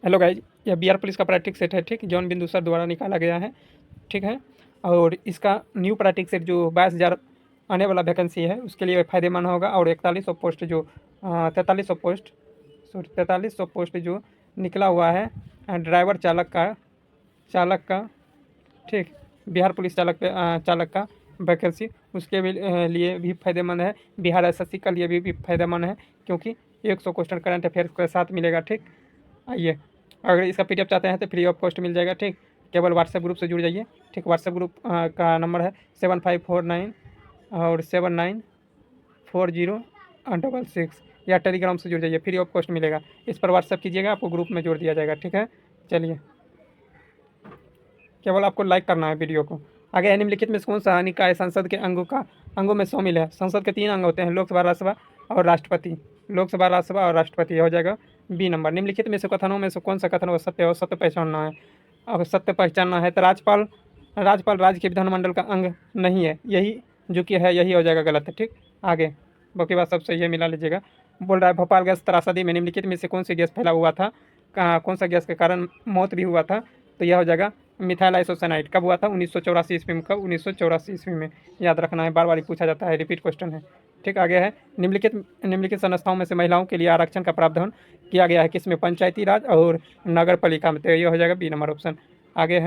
Hello guys, यह Bihar police का practice set है, ठीक, जॉन बिंदु सर द्वारा निकाला गया है, ठीक है। और इसका न्यू प्रैक्टिस सेट जो 22,000 आने वाला वैकेंसी है उसके लिए फ़ायदेमंद होगा। और 4100 पोस्ट जो 4300 पोस्ट 4300 पोस्ट जो निकला हुआ है ड्राइवर चालक का, ठीक, बिहार पुलिस चालक का वैकेंसी उसके लिए भी फ़ायदेमंद है। बिहार एसएससी के लिए भी फ़ायदेमंद है, क्योंकि 100 क्वेश्चन करंट अफेयर्स के साथ मिलेगा, ठीक। आइए, अगर इसका पीडीएफ चाहते हैं तो फ्री ऑफ कॉस्ट मिल जाएगा, ठीक। केवल व्हाट्सएप ग्रुप से जुड़ जाइए, ठीक। व्हाट्सएप ग्रुप का नंबर है 7549 और 794066, या टेलीग्राम से जुड़ जाइए, फ्री ऑफ कॉस्ट मिलेगा। इस पर व्हाट्सएप कीजिएगा, आपको ग्रुप में जोड़ दिया जाएगा, ठीक है। चलिए, केवल आपको लाइक करना है वीडियो को। आगे निम्नलिखित में कौन सा निकाय संसद के अंगों में शामिल है? संसद के 3 अंग होते हैं, लोकसभा, राज्यसभा और राष्ट्रपति। लोकसभा, राज्यसभा और राष्ट्रपति हो जाएगा बी नंबर। निम्नलिखित में से कथनों में से कौन सा कथन सत्य है और सत्य पहचानना है? अगर सत्य पहचानना है तो राज्यपाल राज्य के विधानमंडल का अंग नहीं है, यही जो कि है यही हो जाएगा गलत है, ठीक। आगे बाकी बात सब सही है, मिला लीजिएगा। बोल रहा है भोपाल गैस त्रासदी में निम्नलिखित में से कौन सी गैस फैला हुआ था, कौन सा गैस के कारण मौत भी हुआ था? तो यह हो जाएगा मिथाइल आइसोसाइनाइड। कब हुआ था? 1984 ईस्वी में। कब? 1984 ईस्वी में। याद रखना है, बार बार पूछा जाता है, रिपीट क्वेश्चन है, ठीक। आगे है निम्नलिखित संस्थाओं में से महिलाओं के लिए आरक्षण का प्रावधान किया गया है किसमें? पंचायती राज और नगर पालिका में। तो यह हो जाएगा बी नंबर ऑप्शन। आगे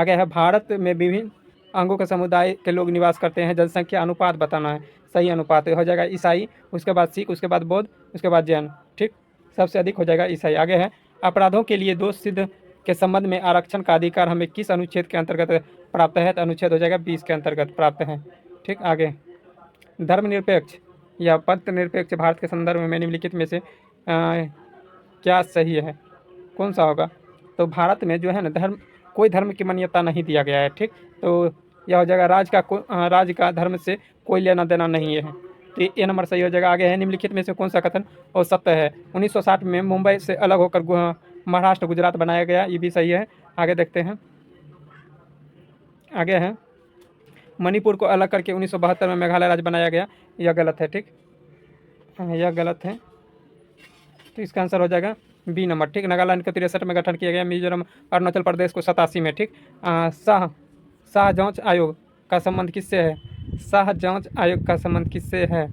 है भारत में विभिन्न अंगों के समुदाय के लोग निवास करते हैं, जनसंख्या अनुपात बताना है। सही अनुपात हो जाएगा ईसाई, उसके बाद सिख, उसके बाद बौद्ध, उसके बाद जैन, ठीक। सबसे अधिक हो जाएगा ईसाई। आगे है अपराधों के लिए दोष सिद्ध के संबंध में आरक्षण का अधिकार हमें किस अनुच्छेद के अंतर्गत प्राप्त है? तो अनुच्छेद हो जाएगा 20 के अंतर्गत प्राप्त है, ठीक। आगे धर्मनिरपेक्ष या पंथ निरपेक्ष भारत के संदर्भ में निम्नलिखित में से क्या सही है? कौन सा होगा? तो भारत में जो है ना कोई धर्म की मान्यता नहीं दिया गया है, ठीक। तो यह हो जाएगा राज्य का धर्म से कोई लेना देना नहीं है, तो ये नंबर सही हो जाएगा। आगे है निम्नलिखित में से कौन सा कथन और सत्य है? 1960 में मुंबई से अलग होकर महाराष्ट्र गुजरात बनाया गया, ये भी सही है। आगे देखते हैं। आगे है मणिपुर को अलग करके 1972 में मेघालय राज्य बनाया गया, यह गलत है, ठीक, यह गलत है। तो इसका आंसर हो जाएगा बी नंबर, ठीक। नागालैंड को 63 में गठन किया गया, मिजोरम अरुणाचल प्रदेश को 87 में, ठीक। शाह जांच आयोग का संबंध किससे है? शाह जांच आयोग का संबंध किससे है?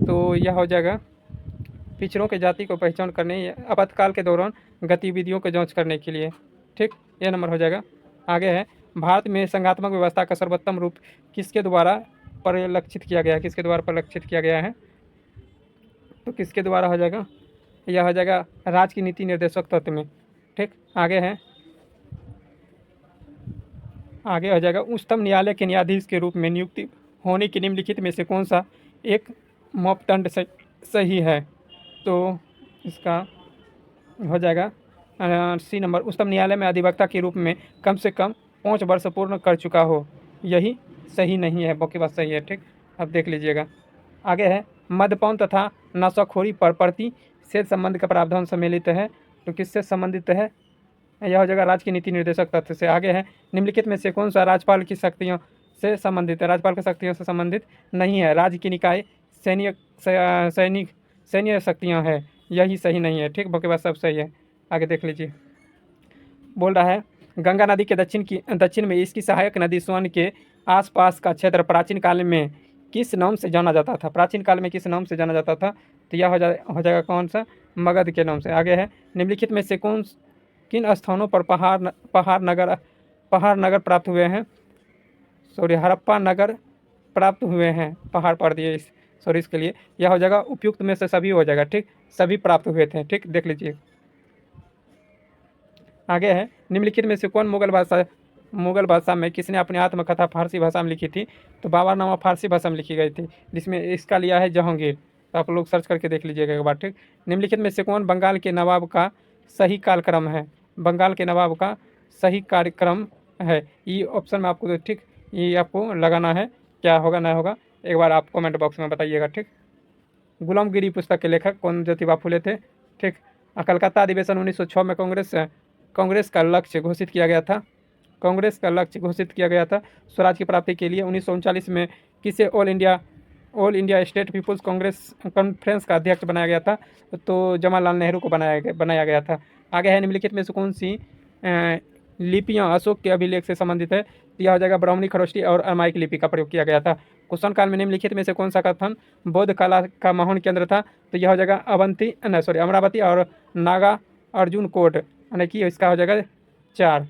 तो यह हो जाएगा पिछड़ों के जाति को पहचान करने, आपातकाल के दौरान गतिविधियों को जांच करने के लिए, ठीक। यह नंबर हो जाएगा। आगे है भारत में संघात्मक व्यवस्था का सर्वोत्तम रूप किसके द्वारा परिलक्षित किया गया है? किसके द्वारा परिलक्षित किया गया है? तो किसके द्वारा हो जाएगा? यह हो जाएगा राज्य की नीति निर्देशक तत्व में, ठीक। आगे हो जाएगा उच्चतम न्यायालय के न्यायाधीश के रूप में नियुक्ति होने की निम्नलिखित में से कौन सा एक मापदंड सही है? तो इसका हो जाएगा सी नंबर, उच्चतम न्यायालय में अधिवक्ता के रूप में कम से कम 5 वर्ष पूर्ण कर चुका हो, यही सही नहीं है, बाकी बात सही है, ठीक। अब देख लीजिएगा। आगे है मद्यपान तथा नशाखोरी पर प्रतिषेध संबंध का प्रावधान सम्मिलित है, तो किससे संबंधित है? यह हो जाएगा राज्य की नीति निर्देशक तत्व से। आगे है निम्नलिखित में से कौन सा राज्यपाल की शक्तियों से संबंधित है? राज्यपाल की शक्तियों से संबंधित नहीं है, राज्य की निकाय सैन्य शक्तियाँ हैं, यही सही नहीं है, ठीक। बाकी बात सब सही है। आगे देख लीजिए। बोल रहा है गंगा नदी के दक्षिण में इसकी सहायक नदी सोन के आसपास का क्षेत्र प्राचीन काल में किस नाम से जाना जाता था? प्राचीन काल में किस नाम से जाना जाता था? तो यह हो जाएगा कौन सा? मगध के नाम से। आगे है निम्नलिखित में से किन स्थानों पर पहाड़ नगर प्राप्त हुए हैं? हड़प्पा नगर प्राप्त हुए हैं, पहाड़ पर दिए इसके लिए यह हो जाएगा उपयुक्त में से सभी हो जाएगा, ठीक। सभी प्राप्त हुए थे, ठीक। देख लीजिए। आगे है निम्नलिखित में से कौन मुगल बादशाह में किसने अपनी आत्मकथा फारसी भाषा में लिखी थी? तो बाबरनामा फारसी भाषा में लिखी गई थी, जिसमें इसका लिया है जहांगीर। तो आप लोग सर्च करके देख लीजिएगा एक बार, ठीक। निम्नलिखित में से कौन बंगाल के नवाब का सही कालक्रम है? बंगाल के नवाब का सही कार्यक्रम है, ये ऑप्शन में आपको, ठीक, ये आपको लगाना है, क्या होगा नहीं होगा एक बार आप कमेंट बॉक्स में बताइएगा, ठीक। गुलामगिरी पुस्तक के लेखक कौन? ज्योतिबा फुले थे, ठीक। कलकत्ता अधिवेशन 1906 में कांग्रेस का लक्ष्य घोषित किया गया था। कांग्रेस का लक्ष्य घोषित किया गया था स्वराज की प्राप्ति के लिए। 1939 में किसे all India all India state people's congress conference का अध्यक्ष बनाया गया था, तो जवाहरलाल नेहरू को बनाया गया था। आगे है, निम्नलिखित में से कौन सी लिपियाँ अशोक के अभिलेख से संबंधित है? तो यह हो जाएगा ब्राह्मणी, खरोष्टी और अरामाइक लिपि का प्रयोग किया गया था। क्वेश्चन काल में निम्नलिखित में से कौन सा कथन बौद्ध कला का महान केंद्र था? तो यह हो जाएगा अमरावती और नागा अर्जुन कोट, यानी कि इसका हो जाएगा 4।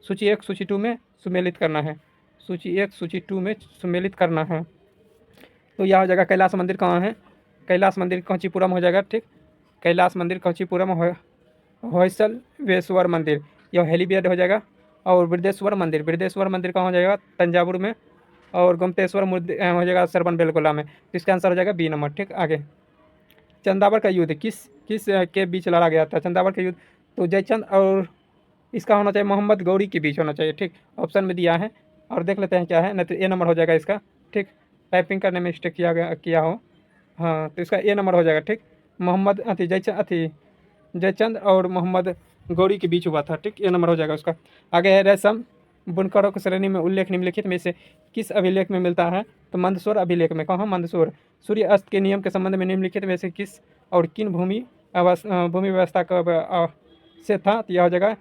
सूची 1 सूची 2 में सुमेलित करना है, सूची 1 सूची 2 में सुमेलित करना है। तो यह हो जाएगा कैलाश मंदिर कहाँ है? कैलाश मंदिर कांचीपुरम हो जाएगा, ठीक। कैलाश मंदिर कांचीपुरम होयसलवेश्वर मंदिर, यह हेलीपैड हो जाएगा। और बृहदेश्वर मंदिर कहाँ हो जाएगा? तंजावुर में। और गोमतेश्वर हो जाएगा श्रवणबेलगोला में। तो इसका आंसर हो जाएगा बी नंबर, ठीक। आगे, चंदावर का युद्ध किस के बीच लड़ा गया था? चंदावर का युद्ध तो जयचंद और इसका होना चाहिए मोहम्मद गौरी के बीच होना चाहिए, ठीक। ऑप्शन में दिया है और देख लेते हैं क्या है, नहीं तो ए नंबर हो जाएगा इसका, ठीक। टाइपिंग करने में मिस्टेक किया हो, हाँ, तो इसका ए नंबर हो जाएगा, ठीक। मोहम्मद जयचंद और मोहम्मद गौरी के बीच हुआ था, ठीक। ए नंबर हो जाएगा उसका। आगे है, रेशम बुनकरों की श्रेणी में उल्लेख निम्नलिखित में से किस अभिलेख में मिलता है? तो मंदसौर अभिलेख में। कहाँ? मंदसौर। सूर्य अस्त के नियम के संबंध में निम्नलिखित में से किस और किन भूमि व्यवस्था का से था? तो यह हो जाएगा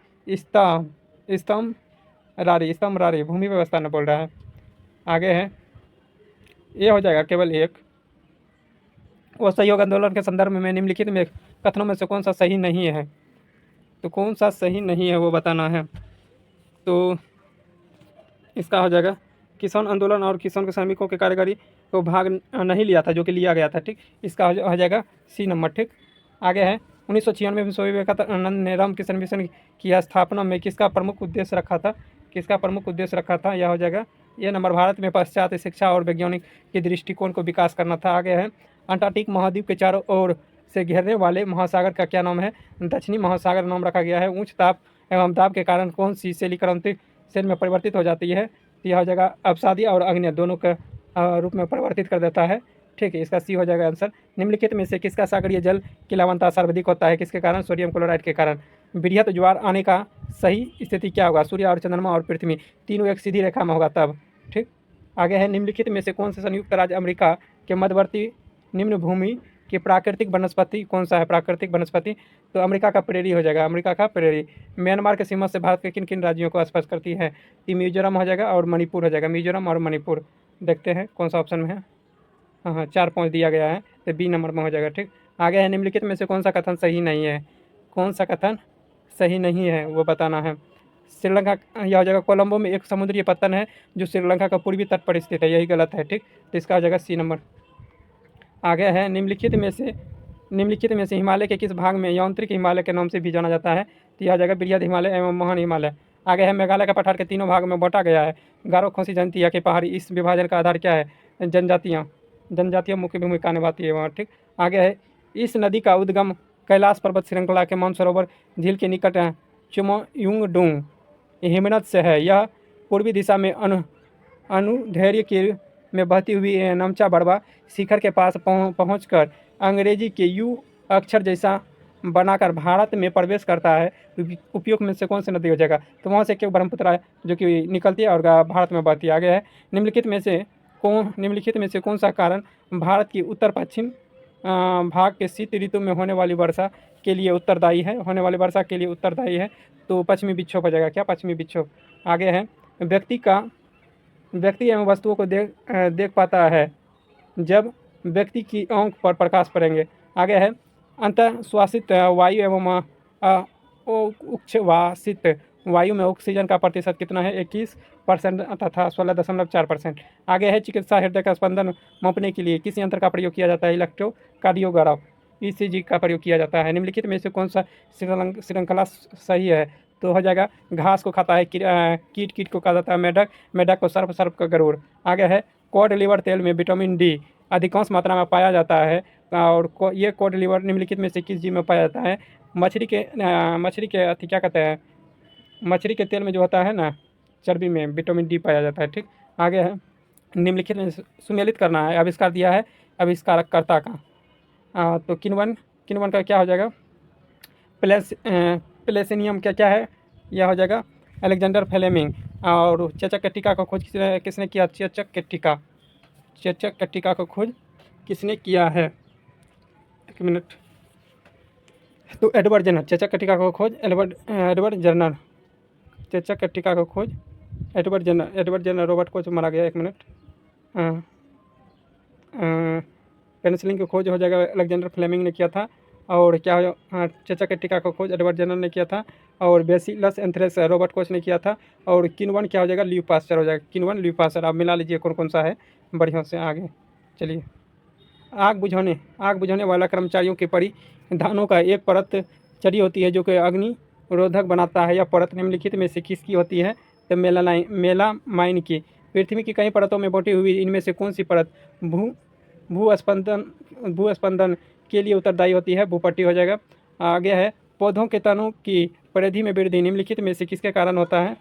स्तंभ रारी भूमि व्यवस्था न बोल रहा है। आगे है, ये हो जाएगा केवल एक। वो सहयोग आंदोलन के संदर्भ में निम्नलिखित में कथनों में से कौन सा सही नहीं है? तो कौन सा सही नहीं है वो बताना है। तो इसका हो जाएगा किसान आंदोलन और किसान के श्रमिकों के कार्यकारी को भाग नहीं लिया था, जो कि लिया गया था, ठीक। इसका हो जाएगा सी नंबर, ठीक। आगे है, 1996 में स्वामी विवेकानंद ने रामकृष्ण मिशन की स्थापना में किसका प्रमुख उद्देश्य रखा था? यह हो जाएगा ये नंबर, भारत में पाश्चात्य शिक्षा और वैज्ञानिक के दृष्टिकोण को विकास करना था। आगे है, अंटार्कटिक महाद्वीप के चारों ओर से घेरने वाले महासागर का क्या नाम है? दक्षिणी महासागर नाम रखा गया है। उच्च ताप एवं दाब के कारण कौन सी सेली क्रांति सेल में परिवर्तित हो जाती है? तो यह हो जाएगा अवसादी और अग्नि दोनों के रूप में परिवर्तित कर देता है, ठीक है। इसका सी हो जाएगा आंसर। निम्नलिखित में से किसका सागरीय जल की लवणता सर्वाधिक होता है? किसके कारण? सोडियम क्लोराइड के कारण। वृहत ज्वार आने का सही स्थिति क्या होगा? सूर्य और चंद्रमा और पृथ्वी तीनों एक सीधी रेखा में होगा तब, ठीक। आगे है, निम्नलिखित में से कौन से संयुक्त राज्य अमेरिका के मध्यवर्ती निम्न भूमि की प्राकृतिक वनस्पति कौन सा है? प्राकृतिक वनस्पति तो अमेरिका का प्रेरी हो जाएगा, अमेरिका का प्रेरी। म्यांमार के सीमा से भारत के किन किन राज्यों को स्पर्श करती है? तो मिजोरम हो जाएगा और मणिपुर हो जाएगा, मिजोरम और मणिपुर। देखते हैं कौन सा ऑप्शन में है। हाँ, 4 पॉइंट दिया गया है, तो बी नंबर में हो जाएगा, ठीक। आगे है, निम्नलिखित में से कौन सा कथन सही नहीं है? कौन सा कथन सही नहीं है वो बताना है। श्रीलंका, यह हो जाएगा कोलंबो में एक समुद्री पत्तन है जो श्रीलंका का पूर्वी तट पर स्थित है, यही गलत है, ठीक। तो इसका हो जाएगा सी नंबर। आगे है, निम्नलिखित में से हिमालय के किस भाग में यांत्रिक हिमालय के नाम से भी जाना जाता है? तो यह जगह बृहद हिमालय एवं महान हिमालय। आगे है, मेघालय का पठार के तीनों भाग में बांटा गया है। गारो, खासी, जयंतिया के पहाड़ी। इस विभाजन का आधार क्या है? जनजातियाँ मुख्य भूमिका निभाती है वहाँ, ठीक। आगे है, इस नदी का उद्गम कैलाश पर्वत श्रृंखला के मानसरोवर झील के निकट चुमोयुंगडुंग हिमनद से है। यह पूर्वी दिशा में अनुधैर्य के में बहती हुई नमचा बड़वा शिखर के पास पहुंचकर अंग्रेजी के यू अक्षर जैसा बनाकर भारत में प्रवेश करता है। उपयोग में से कौन सी नदी हो जाएगा? तो वहाँ से क्यों ब्रह्मपुत्र है जो कि निकलती है और भारत में बहती है। आगे है, निम्नलिखित में से कौन सा कारण भारत की उत्तर पश्चिम भाग के शीत ऋतु में होने वाली वर्षा के लिए उत्तरदायी है? तो पश्चिमी विक्षोभ हो जाएगा। क्या? पश्चिमी विक्षोभ। आगे है, व्यक्ति एवं वस्तुओं को देख पाता है जब व्यक्ति की आंख पर प्रकाश पड़ेंगे। आगे है, अंतःश्वासित वायु एवं उच्छ्वासित वायु में ऑक्सीजन का प्रतिशत कितना है? 21% तथा 16.4%। आगे है, चिकित्सा हृदय का स्पंदन मापने के लिए किस यंत्र का प्रयोग किया जाता है? इलेक्ट्रोकार्डियोग्राफ ECG का प्रयोग किया जाता है। निम्नलिखित में से कौन सा श्रृंखला सही है? तो हो जाएगा, घास को खाता है कीट को खा जाता है मेढक को सर्प का गरुड़। आगे है, कॉड लिवर तेल में विटामिन डी अधिकांश मात्रा में पाया जाता है और ये कॉड लिवर निम्नलिखित में से किस जीव में पाया जाता है? मछली के क्या कहते हैं, मछली के तेल में जो होता है ना, चर्बी में विटामिन डी पाया जाता है, ठीक। आगे है, निम्नलिखित में सुमेलित करना है। आविष्कार दिया है आविष्कारकर्ता का, तो किनवन का क्या हो जाएगा? प्लेसिनियम क्या है? यह हो जाएगा अलेक्जेंडर फ्लेमिंग। और चेचक के टीका को खोज किसने किया? चेचक के टीका को खोज किसने किया है? एक मिनट। तो एडवर्ड जनर, चेचक के टीका को खोज एडवर्ड जनर, चेचक के टीका को खोज एडवर्ड जनर रॉबर्ट कोच मारा गया। एक मिनट। पेनिसिलिन की खोज हो जाएगा अलेक्जेंडर फ्लेमिंग ने किया था। और क्या हो, हाँ, चेचक के टीका को खोज एडवर्ड जनर ने किया था। और बेसिलस एंथ्रेक्स रॉबर्ट कोच ने किया था। और किनवन क्या हो जाएगा? ल्यू पास्चर हो जाएगा। किनवन ल्यू पास्चर। आप मिला लीजिए कौन कौन सा है बढ़िया से। आगे चलिए। आग बुझाने वाला कर्मचारियों की परिधानों का एक परत चढ़ी होती है जो कि अग्नि रोधक बनाता है। यह परत निम्नलिखित में से किसकी होती है? तो मेलामाइन की। पृथ्वी की कई परतों में बटी हुई इनमें से कौन सी परत भूस्पंदन के लिए उत्तरदायी होती है? भूपट्टी हो जाएगा। आगे है पौधों के तनों की परिधि में वृद्धि निम्नलिखित में से किसके कारण होता है?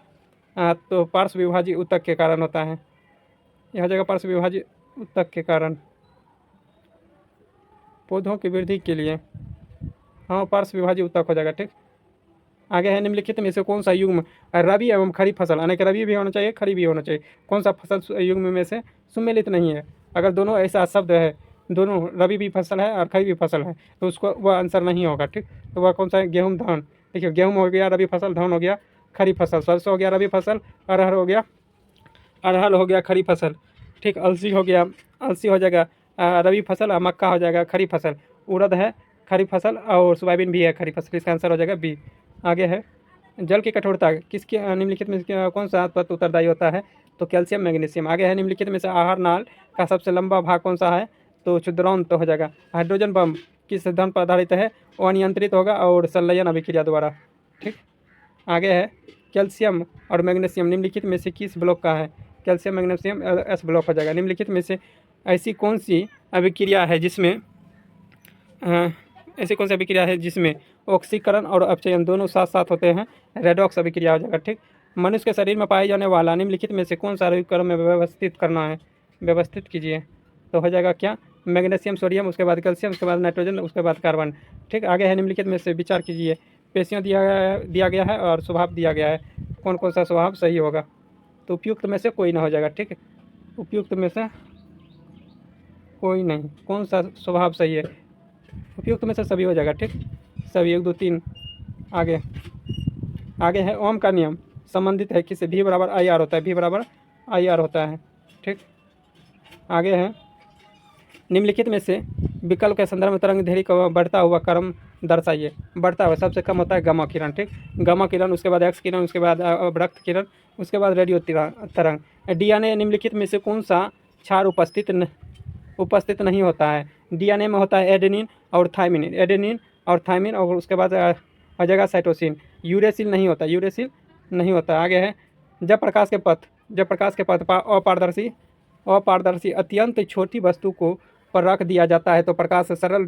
तो पार्श्व विभाजी ऊतक के कारण होता है। यह हो जाएगा पार्श्व विभाजी ऊतक के कारण पौधों की वृद्धि के लिए। हाँ, पार्श्व विभाजी ऊतक हो जाएगा। ठीक। आगे है निम्नलिखित में से कौन सा युग्म रबी एवं खरीफ फसल, यानी कि रबी भी होना चाहिए खरीफ भी होना चाहिए, कौन सा फसल युग्म में से सुमेलित नहीं है? अगर दोनों ऐसा शब्द है, दोनों रबी भी फसल है और खरीफ भी फसल है, तो उसको वह आंसर नहीं होगा। ठीक। तो वह कौन सा है? गेहूँ धान। देखिए, गेहूँ हो गया रबी फसल, धान हो गया खरीफ फसल, सरसों हो गया रबी फसल, अरहर हो गया खरीफ फसल। ठीक। अलसी हो जाएगा रबी फसल, और मक्का हो जाएगा खरीफ फसल। उड़द है खरीफ फसल और सोयाबीन भी है खरीफ फसल। इसका आंसर हो जाएगा बी। आगे है जल की कठोरता किसके निम्नलिखित में से कौन सा तत्व उत्तरदायी होता है? तो कैल्शियम मैग्नीशियम। आगे है निम्नलिखित में से आहार नाल का सबसे लंबा भाग कौन सा है? तो क्षुद्रांत तो हो जाएगा। हाइड्रोजन बम किस सिद्धांत पर आधारित है? वो अनियंत्रित होगा और संलयन अभिक्रिया द्वारा। ठीक। आगे है कैल्शियम और मैग्नीशियम निम्नलिखित में से किस ब्लॉक का है? कैल्शियम मैग्नीशियम एस ब्लॉक हो जाएगा। निम्नलिखित में से ऐसी कौन सी अभिक्रिया है जिसमें ऑक्सीकरण और अपचयन दोनों साथ साथ होते हैं? रेडॉक्स अभिक्रिया हो जाएगा। ठीक। मनुष्य के शरीर में पाए जाने वाला निम्नलिखित में से कौन सा क्रम में व्यवस्थित करना है? व्यवस्थित कीजिए। तो हो जाएगा क्या? मैग्नीशियम, सोडियम, उसके बाद कैल्शियम, उसके बाद नाइट्रोजन, उसके बाद कार्बन। ठीक। आगे है निम्नलिखित में से विचार कीजिए। पेशियाँ दिया गया है और स्वभाव दिया गया है, कौन कौन सा स्वभाव सही होगा? तो उपयुक्त में से कोई ना हो जाएगा। ठीक है, उपयुक्त में से कोई नहीं। कौन सा स्वभाव सही है? उपयुक्त में से सभी हो जाएगा। ठीक, सभी 1 2 3। आगे है ओम का नियम संबंधित है किससे? भी बराबर आई आर होता है, भी बराबर आई आर होता है। ठीक। आगे है निम्नलिखित में से विकल्प के संदर्भ में तरंग दैर्घ्य का बढ़ता हुआ क्रम दर्शाइए। बढ़ता हुआ सबसे कम होता है गामा किरण। ठीक, गामा किरण, उसके बाद एक्स किरण, उसके बाद अवरक्त किरण, उसके बाद रेडियो तरंग। डीएनए निम्नलिखित में से कौन सा क्षार उपस्थित नहीं होता है? डीएनए में होता है एडेनिन और थायमिन, और उसके बाद आ जाएगा साइटोसिन। यूरेसिल नहीं होता। आगे है जब प्रकाश के पथ पर अपारदर्शी अत्यंत छोटी वस्तु को पर रख दिया जाता है तो प्रकाश सरल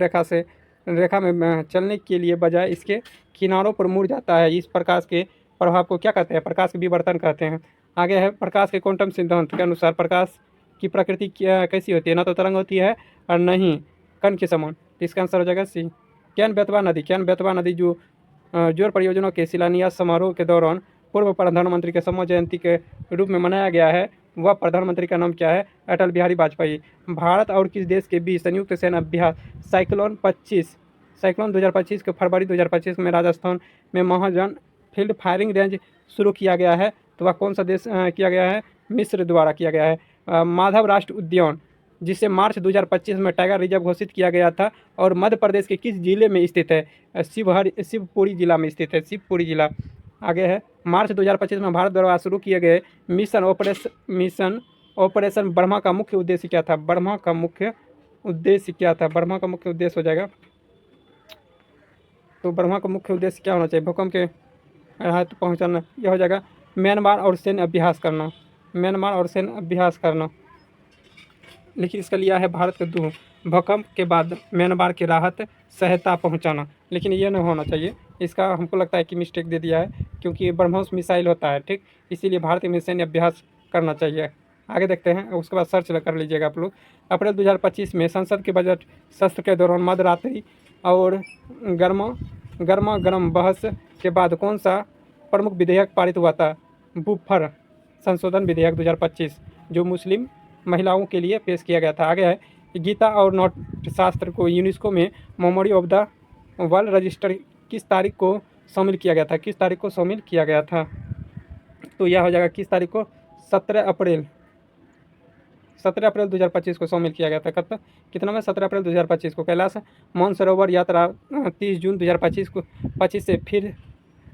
रेखा में चलने के लिए बजाय इसके किनारों पर मुड़ जाता है। इस प्रकाश के प्रभाव को क्या कहते हैं? प्रकाश के विवर्तन कहते हैं। आगे है प्रकाश के क्वांटम सिद्धांत के अनुसार प्रकाश की प्रकृति कैसी होती है? ना तो तरंग होती है और न ही कण के समान। तो इसका आंसर हो जाएगा सी। कैन बेतवा नदी जो जोर परियोजनाओं के शिलान्यास समारोह के दौरान पूर्व प्रधानमंत्री के सम्मान जयंती के रूप में मनाया गया है, वह प्रधानमंत्री का नाम क्या है? अटल बिहारी वाजपेयी। भारत और किस देश के बीच संयुक्त सेना अभ्यास साइक्लोन 2025 के फरवरी 2025 में राजस्थान में महाजन फील्ड फायरिंग रेंज शुरू किया गया है? तो वह कौन सा देश किया गया है? मिस्र द्वारा किया गया है। माधव राष्ट्रीय उद्यान जिसे मार्च 2025 में टाइगर रिजर्व घोषित किया गया था और मध्य प्रदेश के किस जिले में स्थित है? शिवपुरी जिला में स्थित है, शिवपुरी जिला। आगे है मार्च 2025 में भारत द्वारा शुरू किए गए मिशन ऑपरेशन ब्रह्मा का मुख्य उद्देश्य क्या था? ब्रह्मा का मुख्य उद्देश्य हो जाएगा, तो ब्रह्मा का मुख्य उद्देश्य क्या होना चाहिए? भूकंप के राहत पहुंचाना। यह हो जाएगा म्यांमार और सैन्य अभ्यास करना। लेकिन इसका लिया है भारत के दूर भूकंप के बाद म्यांमार की राहत सहायता पहुंचाना, लेकिन ये नहीं होना चाहिए। इसका हमको लगता है कि मिस्टेक दे दिया है क्योंकि ये ब्रह्मोस मिसाइल होता है। ठीक, इसीलिए भारत में सैन्य अभ्यास करना चाहिए। आगे देखते हैं, उसके बाद सर्च कर लीजिएगा आप लोग। अप्रैल 2025 में संसद के बजट सत्र के दौरान मध्यरात्रि और गर्म बहस के बाद कौन सा प्रमुख विधेयक पारित हुआ था? बुफर संशोधन विधेयक 2025 जो मुस्लिम महिलाओं के लिए पेश किया गया था। आगे है गीता और नोट शास्त्र को यूनेस्को में memory of the world register किस तारीख को शामिल किया गया था? किस तारीख को शामिल किया गया था? तो यह हो जाएगा किस तारीख को? 17 अप्रैल 2025 को शामिल किया गया था। कब? कितना में? 17 अप्रैल 2025 को। कैलाश मानसरोवर यात्रा 30 जून 2025 को 25 से फिर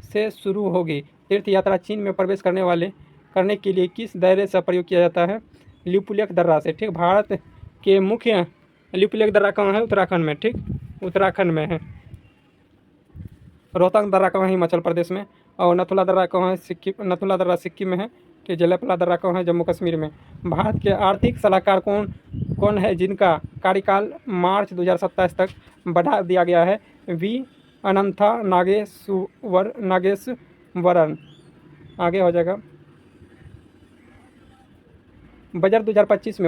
से शुरू होगी। तीर्थ यात्रा चीन में प्रवेश करने के लिए किस दायरे से प्रयोग किया जाता है? लिपुलेख दर्रा से। ठीक, भारत के मुख्य लिपुलेख दर्रा कहाँ है? उत्तराखंड में। ठीक, उत्तराखंड में है। रोहतांग दर्रा कहाँ है? हिमाचल प्रदेश में। और नथुला दर्रा कहाँ है? सिक्किम। नथुला दर्रा सिक्किम में है। कि जलेपला दर्रा कहाँ है? जम्मू कश्मीर में। भारत के आर्थिक सलाहकार कौन है जिनका कार्यकाल मार्च 2027 तक बढ़ा दिया गया है? वी अनंथा नागेश्वरन। आगे हो जाएगा बजट 2025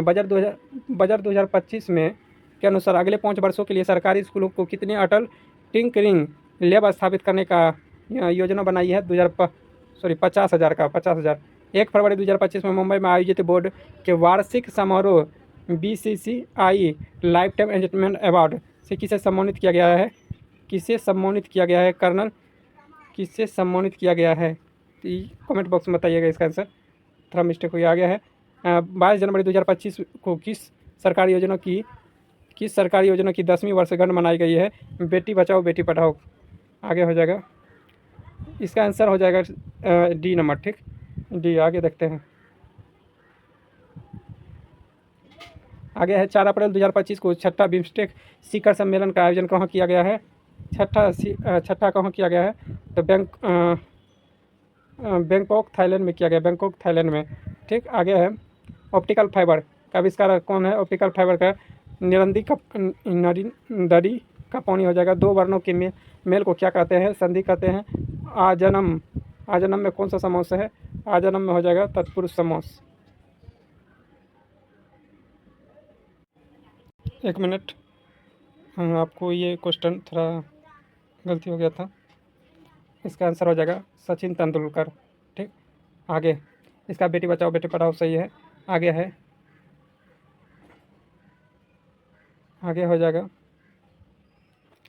में के अनुसार अगले 5 वर्षों के लिए सरकारी स्कूलों को कितने अटल टिंकरिंग लैब स्थापित करने का योजना बनाई है? 50,000 का। 50,000। 1 फरवरी 2025 में मुंबई में आयोजित बोर्ड के वार्षिक समारोह BCCI life time achievement award से किसे सम्मानित किया गया है? किसे सम्मानित किया गया है कर्नल? किसे सम्मानित किया गया है? कमेंट बॉक्स में बताइएगा इसका आंसर। थोड़ा मिस्टेक हो गया है। 22 जनवरी 2025 को किस सरकारी योजना की 10वीं वर्षगांठ मनाई गई है? बेटी बचाओ बेटी पढ़ाओ। आगे हो जाएगा इसका आंसर हो जाएगा डी नंबर। ठीक, डी। आगे देखते हैं। आगे है 4 अप्रैल 2025 को छठा बिम्स्टेक शिखर सम्मेलन का आयोजन कहाँ किया गया है? छठा कहाँ किया गया है? तो बैंकॉक थाईलैंड में किया गया। बैंकॉक थाईलैंड में। ठीक, आगे है ऑप्टिकल फाइबर का आविष्कार कौन है? ऑप्टिकल फाइबर का नरिंदरी का पानी हो जाएगा। 2 वर्णों के मेल को क्या कहते हैं? संधि कहते हैं। आजन्म में कौन सा समास है? आजन्म में हो जाएगा तत्पुरुष समास। 1 मिनट। हाँ, आपको ये क्वेश्चन थोड़ा गलती हो गया था। इसका आंसर हो जाएगा सचिन तेंदुलकर। ठीक, आगे इसका बेटी बचाओ बेटी पढ़ाओ सही है। आगे हो जाएगा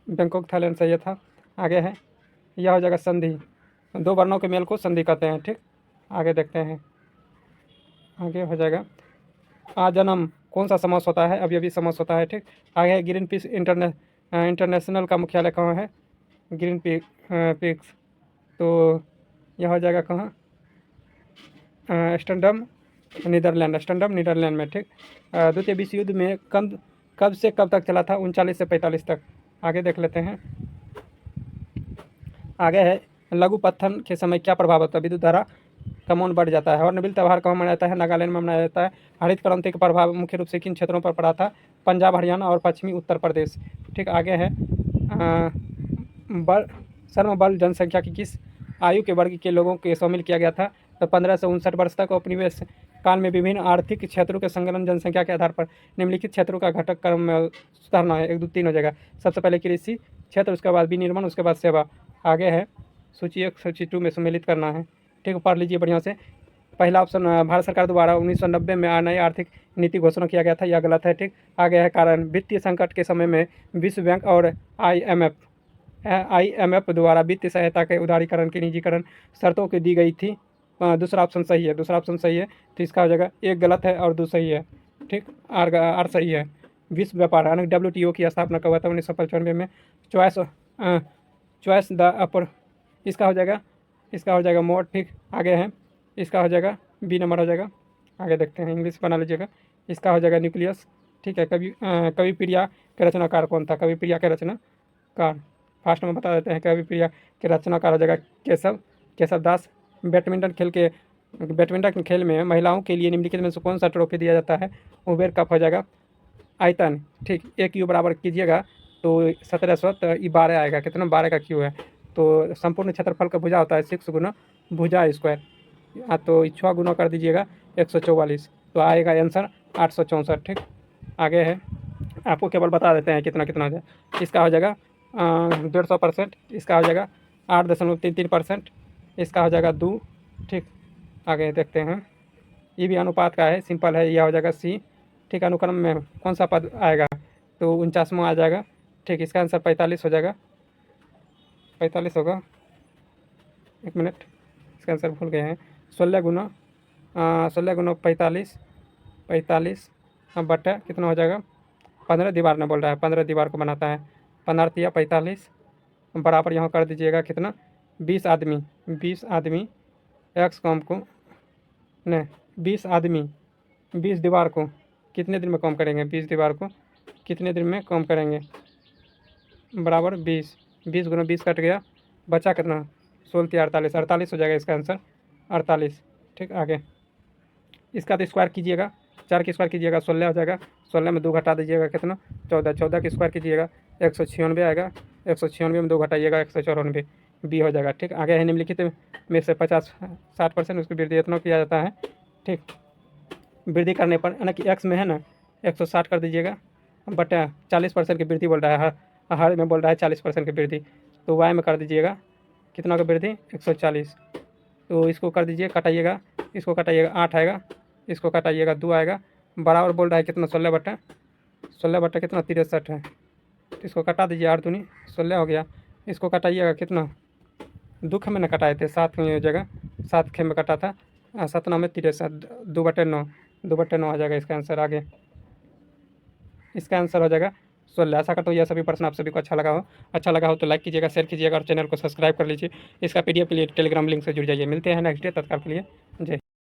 बैंकॉक थाईलैंड सही था। आगे है यह हो जाएगा संधि। 2 वर्णों के मेल को संधि कहते हैं। ठीक, आगे देखते हैं। आगे हो जाएगा आजन्म कौन सा समास होता है? अभी समास होता है। ठीक, आगे है ग्रीन पीस इंटरनेशनल का मुख्यालय कहाँ है? Green peaks. तो यह हो जाएगा कहाँ? एम्स्टर्डम नीदरलैंड में। ठीक, द्वितीय विश्व युद्ध में कब से कब तक चला था? 39 से 45 तक। आगे देख लेते हैं। आगे है लघु पत्थन के समय क्या प्रभाव होता है? विद्युत धारा का मौन बढ़ जाता है। हॉर्नबिल त्यौहार कहाँ मनाया जाता है? नागालैंड में मनाया जाता है। हरित क्रांति का प्रभाव मुख्य रूप से किन क्षेत्रों पर पड़ा था? पंजाब, हरियाणा और पश्चिमी उत्तर प्रदेश। ठीक, आगे है समबल जनसंख्या की किस आयु के वर्ग के लोगों के शामिल किया गया था? तो 15 से 59 वर्ष तक। उपनिवेश काल में विभिन्न आर्थिक क्षेत्रों के संगठन जनसंख्या के आधार पर निम्नलिखित क्षेत्रों का घटक क्रम में सुधारना है। 1 2 3 हो जाएगा। सबसे पहले कृषि क्षेत्र, उसके बाद विनिर्माण, उसके बाद सेवा। आगे है सूची 1 सूची 2 में सम्मिलित करना है। ठीक, पढ़ लीजिए बढ़िया से। पहला ऑप्शन भारत सरकार द्वारा 1990 में नई आर्थिक नीति घोषणा किया गया था, यह गलत है। ठीक, आगे है कारण वित्तीय संकट के समय में विश्व बैंक और IMF द्वारा वित्तीय सहायता के उदारीकरण की निजीकरण शर्तों की दी गई थी। दूसरा ऑप्शन सही है। तो इसका हो जाएगा 1 गलत है और 2 सही है। ठीक, आर सही है। विश्व व्यापार WTO की स्थापना कब हुआ था? 1995 में। Choice the upper. इसका हो जाएगा मोड। ठीक, आगे है इसका हो जाएगा बी नंबर हो जाएगा। आगे देखते हैं, इंग्लिश बना लीजिएगा। इसका हो जाएगा न्यूक्लियस। ठीक है, कविप्रिया के रचनाकार कौन था? कविप्रिया के रचनाकार फास्ट में बता देते हैं। कविप्रिया के रचनाकार हो जाएगा केशव दास। बैडमिंटन खेल में महिलाओं के लिए निम्नलिखित में से कौन सा ट्रॉफी दिया जाता है? उबेर कप हो जाएगा। आयतन, ठीक, 1 क्यू बराबर कीजिएगा तो 1700, तो ये 12 आएगा। कितना? 12 का क्यू है। तो संपूर्ण क्षेत्रफल का भुजा होता है 6 गुना भुजा स्क्वायर। तो 6 गुना कर दीजिएगा 144, तो आएगा आंसर 864। ठीक, आगे है आपको केवल बता देते हैं कितना हो जाए। इसका हो जाएगा 150%। इसका हो जाएगा 8.33%। इसका हो जाएगा 2। ठीक, आगे देखते हैं। ये भी अनुपात का है, सिंपल है। यह हो जाएगा सी। ठीक, अनुक्रम में कौन सा पद आएगा, तो 49वां आ जाएगा। ठीक, इसका आंसर 45 हो जाएगा, 45 होगा। एक मिनट, इसका आंसर भूल गए हैं। 16 गुना 45, 45 बटा कितना हो जाएगा, 15 दीवार में बोल रहा है, 15 दीवार को बनाता है। 15 तिया 45 बराबर यहाँ कर दीजिएगा कितना, 20 आदमी, 20 आदमी एक्स कॉम को नहीं 20 आदमी 20 दीवार को कितने दिन में कम करेंगे, 20 दीवार को कितने दिन में कम करेंगे, बराबर 20, 20 गुना 20 कट गया, बचा कितना, 16 तिया 48, 48 हो जाएगा इसका आंसर, 48। ठीक, आगे इसका तो स्क्वायर कीजिएगा, 4 की स्क्वायर कीजिएगा 16 हो जाएगा, 16 में 2 घटा दीजिएगा कितना, 14, 14 की स्क्वायर कीजिएगा 196 आएगा, 196 में 2 घटाइएगा 194, बी हो जाएगा। ठीक, आगे है निम्नलिखित में से 50-60% उसकी वृद्धि इतना किया जाता है। ठीक, वृद्धि करने पर यानी कि एक्स में है ना 160 कर दीजिएगा, बटा 40% की वृद्धि बोल रहा है, हर में बोल रहा है 40% की वृद्धि, तो वाई में कर दीजिएगा कितना का वृद्धि, 140। तो इसको कर दीजिए, कटाइएगा, इसको कटाइएगा 8 आएगा, इसको कटाइएगा 2 आएगा, बराबर बोल रहा है कितना, 16 बटा कितना 63 है। तो इसको कटा दीजिए, 8 दूनी 16 हो गया, इसको कटाइएगा कितना, 2 खे में न कटाए थे, 7 में हो जाएगा, 7 खे में कटा था, 7 में 63, 2/9, 2/9 आ जाएगा इसका आंसर। आगे इसका आंसर हो जाएगा 16। आशा करता हूँ यह सभी प्रश्न आप सभी को अच्छा लगा हो तो लाइक कीजिएगा, शेयर कीजिएगा और चैनल को सब्सक्राइब कर लीजिए। इसका PDF के लिए टेलीग्राम लिंक से जुड़ जाइए। मिलते हैं नेक्स्ट डे, तत्काल के लिए जय।